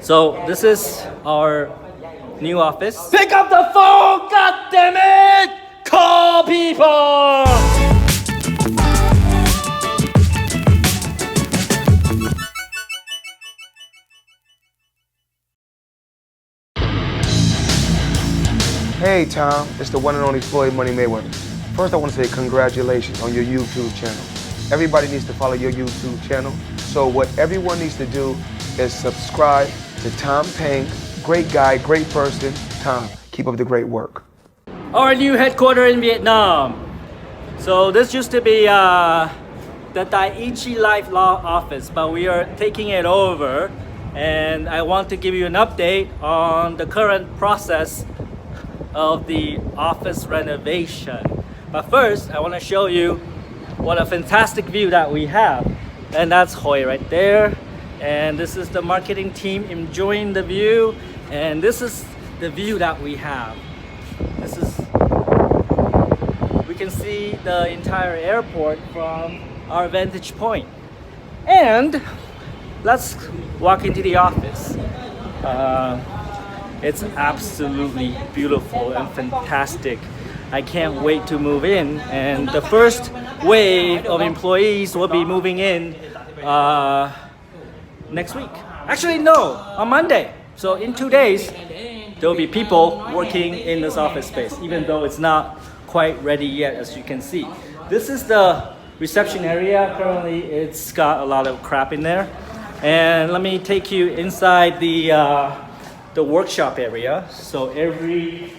So this is our new office. Pick up the phone, god damn it! Call people! Hey Tom, it's the one and only Floyd Money Mayweather. First I want to say congratulations on your YouTube channel. Everybody needs to follow your YouTube channel. So what everyone needs to do is subscribe to Tom Peng. Great guy, great person. Tom, keep up the great work. Our new headquarters in Vietnam. So this used to be the Daiichi Life Law office, but we are taking it over. And I want to give you an update on the current process of the office renovation. But first, I want to show you what a fantastic view that we have. And that's Hoi right there. And this is the marketing team enjoying the view. And this is the view that we have. We can see the entire airport from our vantage point. And let's walk into the office. It's absolutely beautiful and fantastic. I can't wait to move in, and the first wave of employees will be moving in next week. Actually, no, on Monday. So in 2 days, there will be people working in this office space, even though it's not quite ready yet, as you can see. This is the reception area. Currently, it's got a lot of crap in there. And let me take you inside the workshop area. So every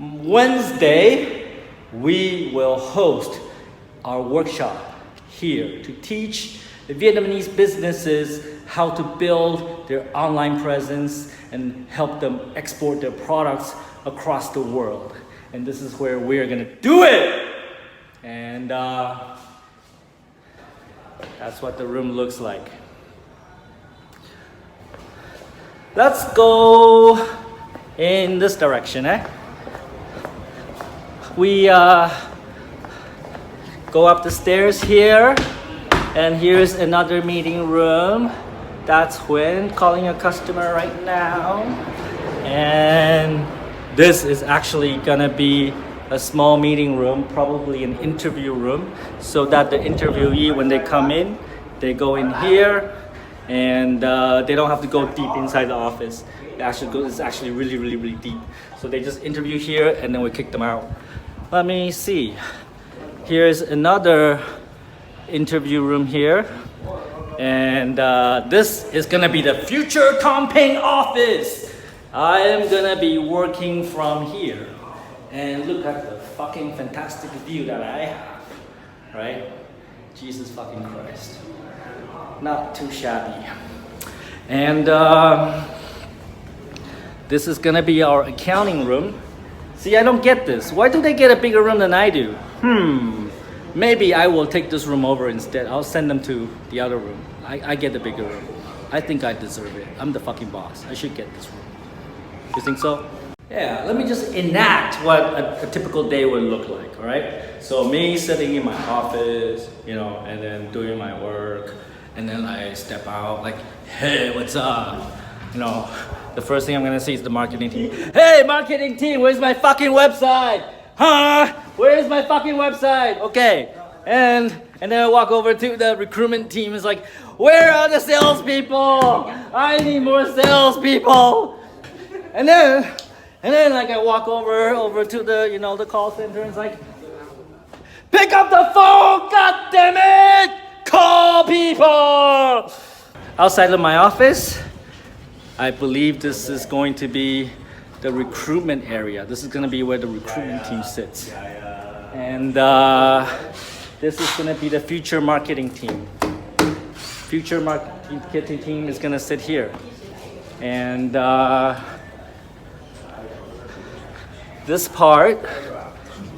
Wednesday, we will host our workshop here to teach the Vietnamese businesses how to build their online presence and help them export their products across the world. And this is where we're gonna do it. And that's what the room looks like. Let's go in this direction, We go up the stairs here, and here's another meeting room. That's Huynh calling a customer right now. And this is actually gonna be a small meeting room, probably an interview room, so that the interviewee, when they come in, they go in here, and they don't have to go deep inside the office. It's actually really deep. So they just interview here, and then we kick them out. Let me see. Here's another interview room here. And this is gonna be the future Tom Peng office. I am gonna be working from here. And look at the fucking fantastic view that I have, right? Jesus fucking Christ. Not too shabby. And this is gonna be our accounting room. See, I don't get this. Why do they get a bigger room than I do? Maybe I will take this room over instead. I'll send them to the other room. I get the bigger room. I think I deserve it. I'm the fucking boss. I should get this room. You think so? Yeah, let me just enact what a typical day would look like, all right? So me sitting in my office, and then doing my work, and then I step out like, hey, what's up? The first thing I'm gonna see is the marketing team. Hey, marketing team, where's my fucking website? Huh? Where's my fucking website? Okay, and then I walk over to the recruitment team. It's like, where are the salespeople? I need more salespeople. And then like I walk over to the the call center, and it's like, pick up the phone, god damn it! Call people! Outside of my office, I believe this is going to be the recruitment area. This is going to be where the recruitment team sits. And this is going to be the future marketing team. Future marketing team is going to sit here. And this part,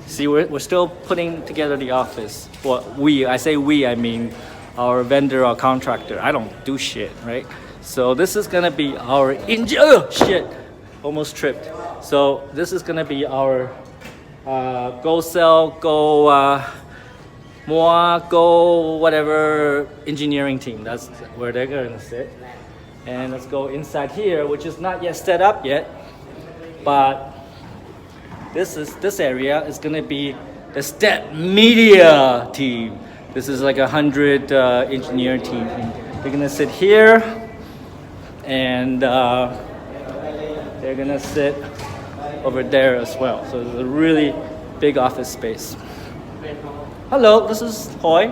see, we're still putting together the office. Well, I mean our vendor or contractor. I don't do shit, right? So this is gonna be our oh shit, almost tripped. So this is gonna be our go sell, go more, go whatever engineering team. That's where they're gonna sit. And let's go inside here, which is not yet set up yet. But this area is gonna be the step media team. This is like 100 engineer team. They're gonna sit here, and they're gonna sit over there as well. So it's a really big office space. Hello, this is Hoi.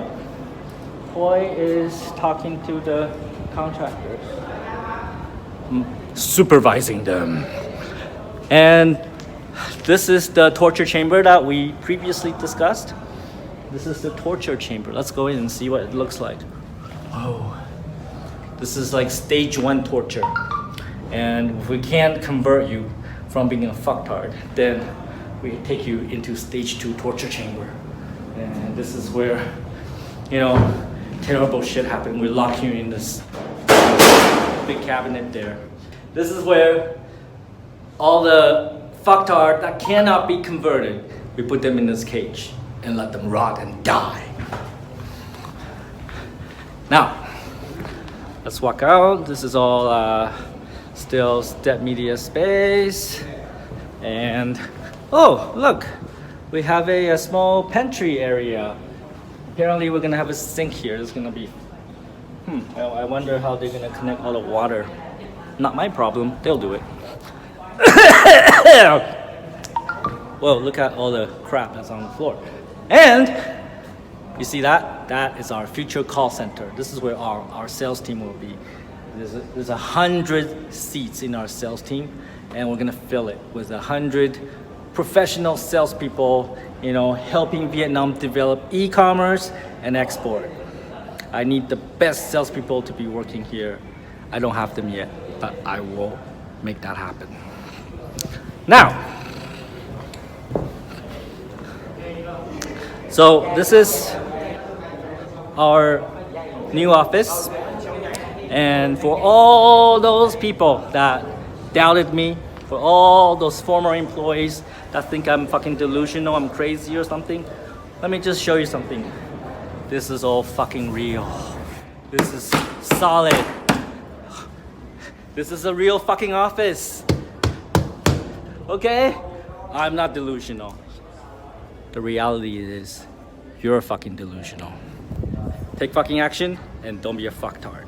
Hoi is talking to the contractors, supervising them. And this is the torture chamber that we previously discussed. This is the torture chamber. Let's go in and see what it looks like. Oh, this is like stage 1 torture. And if we can't convert you from being a fucktard, then we take you into stage 2 torture chamber. And this is where, you know, terrible shit happened. We lock you in this big cabinet there. This is where all the fucktard that cannot be converted, we put them in this cage and let them rot and die. Now, let's walk out. This is all still step media space. And oh, look, we have a small pantry area. Apparently we're gonna have a sink here. There's gonna be, well, I wonder how they're gonna connect all the water. Not my problem, they'll do it. Whoa, look at all the crap that's on the floor. And you see that? That is our future call center. This is where our sales team will be. There's 100 seats in our sales team, and we're gonna fill it with 100 professional salespeople, you know, helping Vietnam develop e-commerce and export. I need the best salespeople to be working here. I don't have them yet, but I will make that happen. Now, so this is our new office, and for all those people that doubted me, for all those former employees that think I'm fucking delusional, I'm crazy or something, let me just show you something. This is all fucking real. This is solid. This is a real fucking office. Okay? I'm not delusional. The reality is, you're fucking delusional. Take fucking action and don't be a fucktard.